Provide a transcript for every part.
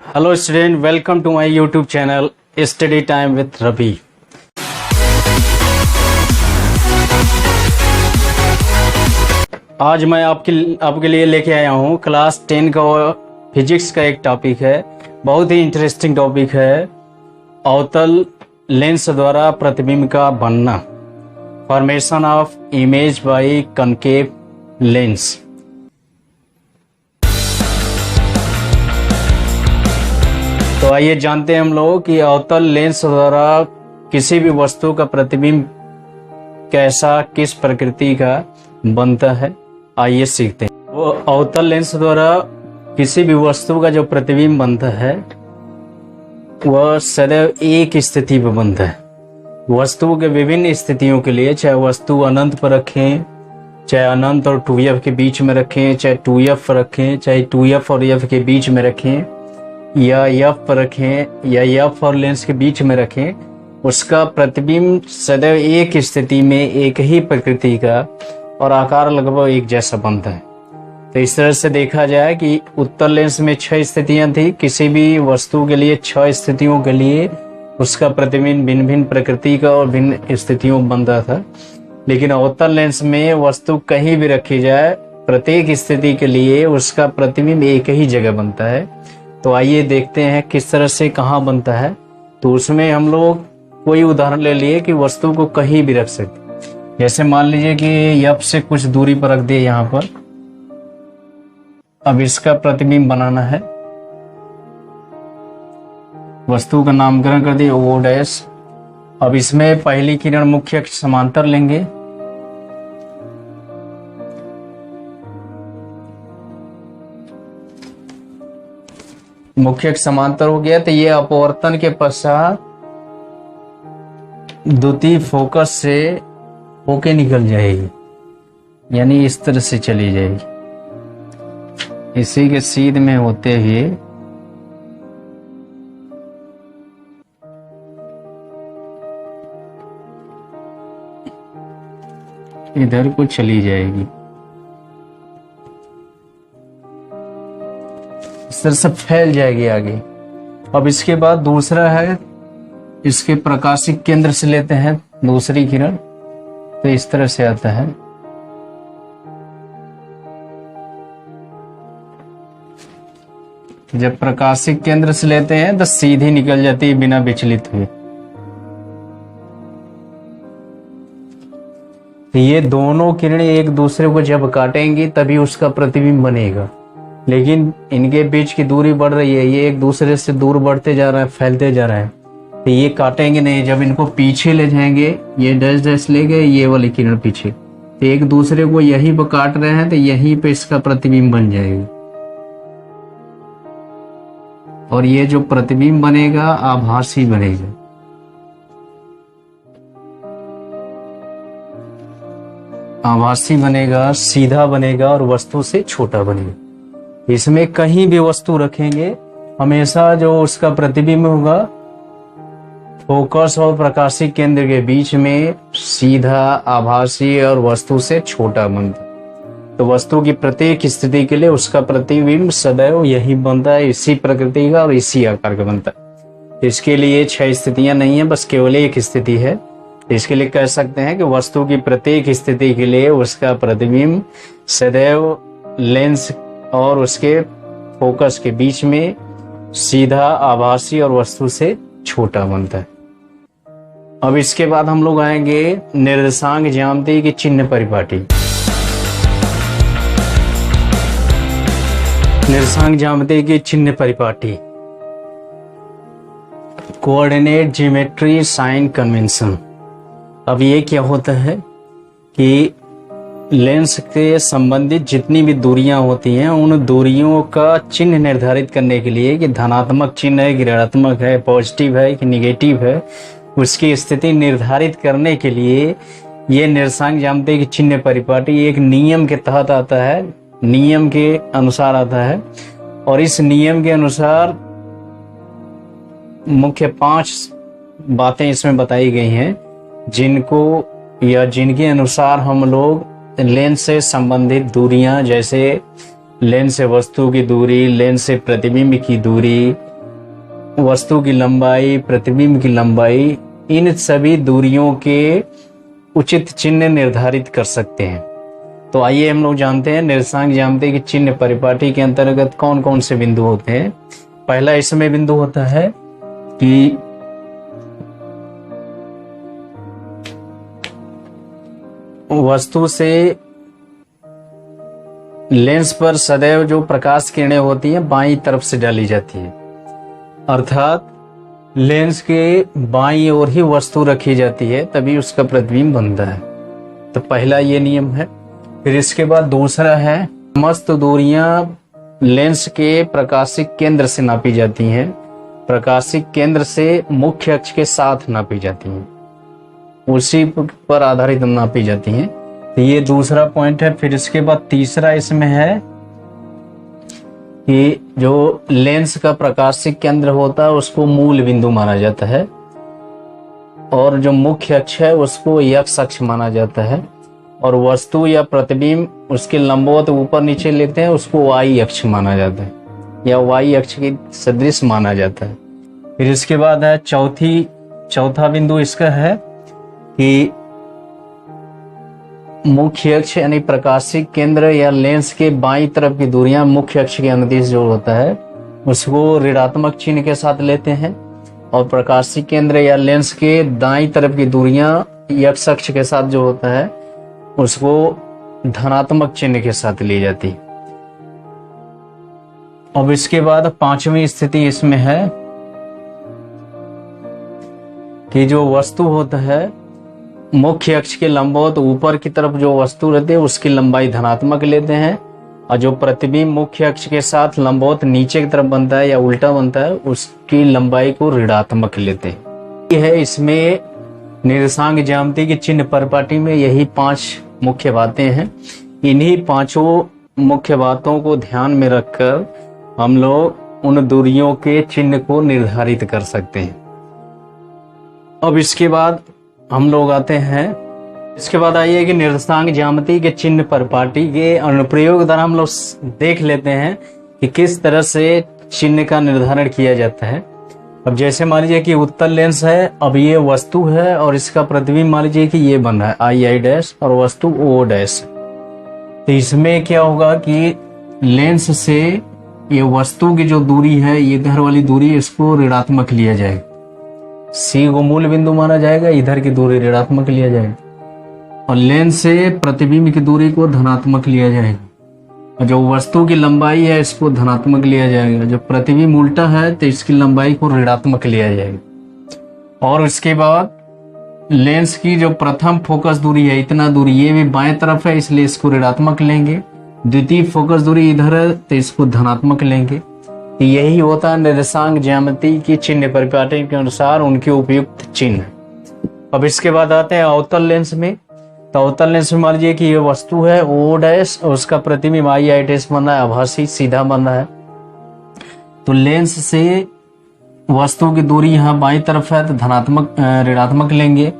Hello student, welcome to my YouTube channel Study Time with Ravi। आज मैं आपके लिए लेके आया हूँ क्लास 10 का फिजिक्स का एक टॉपिक है। बहुत ही इंटरेस्टिंग टॉपिक है, अवतल लेंस द्वारा प्रतिबिंब का बनना, formation of image by concave lens. तो आइए जानते हैं हम लोग कि अवतल लेंस द्वारा किसी भी वस्तु का प्रतिबिंब कैसा, किस प्रकृति का बनता है। आइए सीखते हैं। वो अवतल लेंस द्वारा किसी भी वस्तु का जो प्रतिबिंब बनता है वह सदैव एक स्थिति पर बनता है। वस्तु के विभिन्न स्थितियों के लिए, चाहे वस्तु अनंत पर रखें, चाहे अनंत और 2f के बीच में रखें, चाहे 2f पर रखें, चाहे 2f और f के बीच में रखें, या f पर रखें, या f और लेंस के बीच में रखें, उसका प्रतिबिंब सदैव एक स्थिति में एक ही प्रकृति का और आकार लगभग एक जैसा बनता है। तो इस तरह से देखा जाए कि उत्तल लेंस में 6 स्थितियां थी। किसी भी वस्तु के लिए 6 स्थितियों के लिए उसका प्रतिबिंब भिन्न भिन्न प्रकृति का और भिन्न स्थितियों में बनता था। लेकिन अवतल लेंस में वस्तु कहीं भी रखी जाए, प्रत्येक स्थिति के लिए उसका प्रतिबिंब एक ही जगह बनता है। तो आइए देखते हैं किस तरह से कहाँ बनता है। तो उसमें हम लोग कोई उदाहरण ले लिए कि वस्तु को कहीं भी रख सकते। जैसे मान लीजिए कि f से कुछ दूरी पर रख दिए यहाँ पर। अब इसका प्रतिबिंब बनाना है। वस्तु का नामकरण कर दिए O डैश। अब इसमें पहली किरण मुख्य अक्ष समांतर लेंगे, मुख्य अक्ष समांतर हो गया। तो ये अपवर्तन के पश्चात द्वितीय फोकस से होके निकल जाएगी, यानी इस तरह से चली जाएगी। इसी के सीध में होते हुए इधर को चली जाएगी। इस तरह से फैल जाएगी आगे। अब इसके बाद दूसरा है, इसके प्रकाशिक केंद्र से लेते हैं दूसरी किरण। तो इस तरह से आता है। जब प्रकाशिक केंद्र से लेते हैं तो सीधी निकल जाती है बिना विचलित हुए। तो ये दोनों किरणें एक दूसरे को जब काटेंगी तभी उसका प्रतिबिंब बनेगा। लेकिन इनके बीच की दूरी बढ़ रही है, ये एक दूसरे से दूर बढ़ते जा रहा है, फैलते जा रहा है। तो ये काटेंगे नहीं। जब इनको पीछे ले जाएंगे, ये डैश डैश ले गए, ये वाली किरण पीछे, तो एक दूसरे को यहीं पर काट रहे हैं, तो यहीं पे इसका प्रतिबिंब बन जाएगा। और ये जो प्रतिबिंब बनेगा आभासी बनेगा। आभासी बनेगा, सीधा बनेगा और वस्तु से छोटा बनेगा। इसमें कहीं भी वस्तु रखेंगे, हमेशा जो उसका प्रतिबिंब होगा फोकस और प्रकाशिक केंद्र के बीच में सीधा, आभासी और वस्तु से छोटा बनता है। तो वस्तु की प्रत्येक स्थिति के लिए उसका प्रतिबिंब सदैव यही बनता है, इसी प्रकृति का और इसी आकार का बनता है। इसके लिए 6 स्थितियां नहीं है, बस केवल एक स्थिति है। इसके लिए कह सकते हैं कि वस्तु की प्रत्येक स्थिति के लिए उसका प्रतिबिंब सदैव लेंस और उसके फोकस के बीच में सीधा, आभासी और वस्तु से छोटा बनता है। अब इसके बाद हम लोग आएंगे निर्देशांक ज्यामिति की चिन्ह परिपाटी। निर्देशांक ज्यामिति की चिन्ह परिपाटी, कोऑर्डिनेट ज्योमेट्री साइन कन्वेंशन। अब ये क्या होता है कि लेंस के संबंधित जितनी भी दूरियां होती हैं, उन दूरियों का चिन्ह निर्धारित करने के लिए कि धनात्मक चिन्ह है, ऋणात्मक है, पॉजिटिव है कि निगेटिव है, उसकी स्थिति निर्धारित करने के लिए ये निर्देशांक ज्यामिति की चिन्ह परिपाटी एक नियम के तहत आता है, नियम के अनुसार आता है। और इस नियम के अनुसार मुख्य 5 बातें इसमें बताई गई हैं, जिनको या जिनके अनुसार हम लोग लेंस से संबंधित दूरियां, जैसे लेंस से वस्तु की दूरी, लेंस से प्रतिबिंब की दूरी, वस्तु की लंबाई, प्रतिबिंब की लंबाई, इन सभी दूरियों के उचित चिन्ह निर्धारित कर सकते हैं। तो आइए हम लोग जानते हैं निर्देशांक ज्यामिति की चिन्ह परिपाटी के अंतर्गत कौन कौन से बिंदु होते हैं। पहला इसमें बिंदु होता है कि वस्तु से लेंस पर सदैव जो प्रकाश किरणें होती हैं बाईं तरफ से डाली जाती है, अर्थात लेंस के बाईं ओर ही वस्तु रखी जाती है तभी उसका प्रतिबिंब बनता है। तो पहला ये नियम है। फिर इसके बाद दूसरा है समस्त दूरियां लेंस के प्रकाशिक केंद्र से नापी जाती हैं, प्रकाशिक केंद्र से मुख्य अक्ष के साथ नापी जाती हैं, उसी पर आधारित नापी जाती हैं। तो ये दूसरा पॉइंट है। फिर इसके बाद तीसरा इसमें है कि जो लेंस का प्रकाशिक केंद्र होता है उसको मूल बिंदु माना जाता है और जो मुख्य अक्ष है उसको एक्स अक्ष माना जाता है और वस्तु या प्रतिबिंब उसके लंबवत ऊपर नीचे लेते हैं उसको वाई अक्ष माना जाता है या वाई अक्ष की सदृश माना जाता है। फिर इसके बाद है चौथा बिंदु इसका है कि मुख्य अक्ष यानी प्रकाशिक केंद्र या लेंस के बाईं तरफ की दूरियां मुख्य अक्ष के अनुदिश जो होता है उसको ऋणात्मक चिन्ह के साथ लेते हैं और प्रकाशिक केंद्र या लेंस के दाईं तरफ की दूरियां एक्स अक्ष के साथ जो होता है उसको धनात्मक चिन्ह के साथ ली जाती है। अब इसके बाद पांचवी स्थिति इसमें है कि जो वस्तु होता है मुख्य अक्ष के लंबवत ऊपर की तरफ जो वस्तु रहती है उसकी लंबाई धनात्मक लेते हैं और जो प्रतिबिंब मुख्य अक्ष के साथ लंबवत नीचे की तरफ बनता है या उल्टा बनता है उसकी लंबाई को ऋणात्मक लेते हैं। यह है इसमें निर्देशांक ज्यामिति की चिन्ह परिपाटी में यही 5 मुख्य बातें हैं। इन्हीं 5 मुख्य बातों को ध्यान में रखकर हम लोग उन दूरियों के चिन्ह को निर्धारित कर सकते हैं। अब इसके बाद हम लोग आते हैं, इसके बाद आइए कि निर्देशांक ज्यामिति के चिन्ह परिपाटी के अनुप्रयोग द्वारा हम लोग देख लेते हैं कि किस तरह से चिन्ह का निर्धारण किया जाता है। अब जैसे मान लीजिए कि उत्तल लेंस है, अब ये वस्तु है और इसका प्रतिबिंब मान लीजिए कि ये बन रहा है आई डैश और वस्तु ओ डैश। तो इसमें क्या होगा कि लेंस से ये वस्तु की जो दूरी है ये इधर वाली दूरी इसको ऋणात्मक लिया जाएगा, सी को मूल बिंदु माना जाएगा, इधर की दूरी ऋणात्मक लिया जाएगा और लेंस से प्रतिबिंब की दूरी को धनात्मक लिया जाएगा और जो वस्तु की लंबाई है इसको धनात्मक लिया जाएगा, जो प्रतिबिंब उल्टा है तो इसकी लंबाई को ऋणात्मक लिया जाएगा। और इसके बाद लेंस की जो प्रथम फोकस दूरी है इतना दूरी ये भी बाएं तरफ है इसलिए इसको ऋणात्मक लेंगे, द्वितीय फोकस दूरी इधर है तो इसको धनात्मक लेंगे। यही होता है निर्देशांक ज्यामिति की चिन्ह परिपाटी के अनुसार उनके उपयुक्त चिन्ह। अब इसके बाद आते हैं अवतल लेंस में। तो अवतल लेंस में मान लीजिए कि ये वस्तु है ओ डैश और उसका प्रतिबिंब आई डैश बन रहा है, आभासी सीधा बन रहा है। तो लेंस से वस्तु की दूरी यहाँ बाईं तरफ है तो धनात्मक ऋणात्मक लेंगे,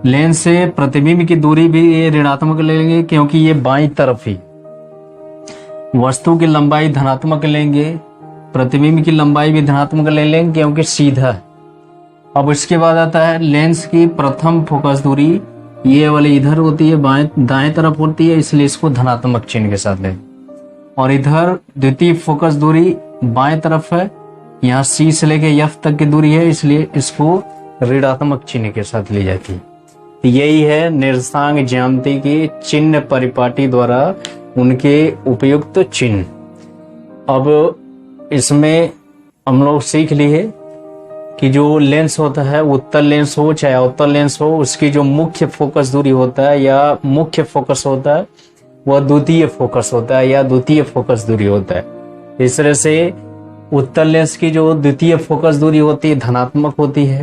लेंस से प्रतिबिंब की दूरी भी ये ऋणात्मक लेंगे क्योंकि ये बाईं तरफ ही, वस्तु की लंबाई धनात्मक लेंगे, प्रतिबिंब की लंबाई भी धनात्मक ले लेंगे क्योंकि सीधा है। अब इसके बाद आता है लेंस की प्रथम फोकस दूरी ये वाली इधर होती है, दाएं तरफ होती है इसलिए इसको धनात्मक चिन्ह के साथ लें और इधर द्वितीय फोकस दूरी बाएं तरफ है, यहाँ सी से लेके एफ तक की दूरी है इसलिए इसको ऋणात्मक चिन्ह के साथ ली जाती है। तो यही है निर्देशांक ज्यामिति की चिन्ह परिपाटी द्वारा उनके उपयुक्त चिन्ह। अब इसमें हम लोग सीख लिए कि जो लेंस होता है उत्तल लेंस हो चाहे अवतल लेंस हो उसकी जो मुख्य फोकस दूरी होता है या मुख्य फोकस होता है वह द्वितीय फोकस होता है या द्वितीय फोकस दूरी होता है। इस तरह से उत्तल लेंस की जो द्वितीय फोकस दूरी होती है धनात्मक होती है,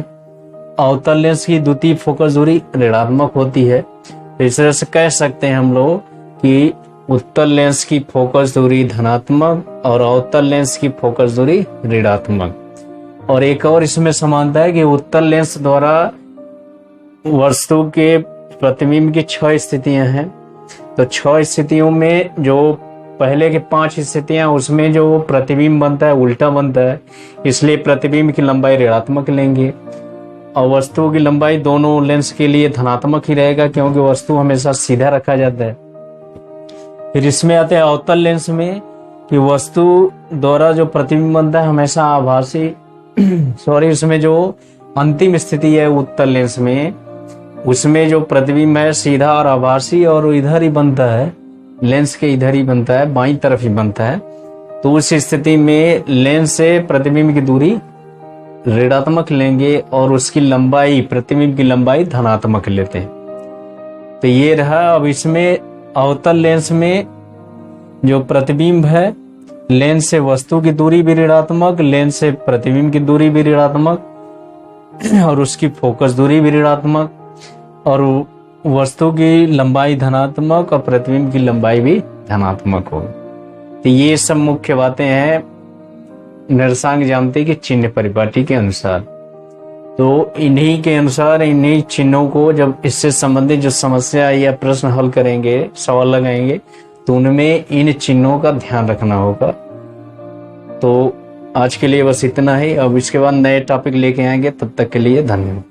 अवतल लेंस की द्वितीय फोकस दूरी ऋणात्मक होती है। इस तरह से कह सकते हैं हम लोग कि उत्तल लेंस की फोकस दूरी धनात्मक और अवतल लेंस की फोकस दूरी ऋणात्मक। और एक और इसमें समानता है कि उत्तल लेंस द्वारा वस्तु के प्रतिबिंब की 6 स्थितियां हैं। तो 6 स्थितियों में जो पहले के 5 स्थितियां उसमें जो प्रतिबिंब बनता है उल्टा बनता है, इसलिए प्रतिबिंब की लंबाई ऋणात्मक लेंगे और वस्तु की लंबाई दोनों लेंस के लिए धनात्मक ही रहेगा, क्योंकि वस्तु हमेशा सीधा रखा जाता है। फिर इसमें आते हैं अवतल लेंस में कि वस्तु द्वारा जो प्रतिबिंब बनता है हमेशा आभासी इसमें जो अंतिम स्थिति है उत्तल लेंस में, उसमें जो प्रतिबिंब है सीधा और आभासी और इधर ही बनता है, लेंस के इधर ही बनता है, बाईं तरफ ही बनता है। तो उस स्थिति में लेंस से प्रतिबिंब की दूरी ऋणात्मक लेंगे और उसकी लंबाई, प्रतिबिंब की लंबाई धनात्मक लेते हैं। तो ये रहा। अब इसमें अवतल लेंस में जो प्रतिबिंब है, लेंस से वस्तु की दूरी भी ऋणात्मक, लेंस से प्रतिबिंब की दूरी भी ऋणात्मक और उसकी फोकस दूरी भी ऋणात्मक, और वस्तु की लंबाई धनात्मक और प्रतिबिंब की लंबाई भी धनात्मक होगी। तो ये सब मुख्य बातें हैं निरसांक ज्यामिति के चिन्ह परिपाटी के अनुसार। तो इन्हीं के अनुसार इन्हीं चिन्हों को जब इससे संबंधित जो समस्या या प्रश्न हल करेंगे, सवाल लगाएंगे, तो उनमें इन चिन्हों का ध्यान रखना होगा। तो आज के लिए बस इतना ही। अब इसके बाद नए टॉपिक लेके आएंगे, तब तक के लिए धन्यवाद।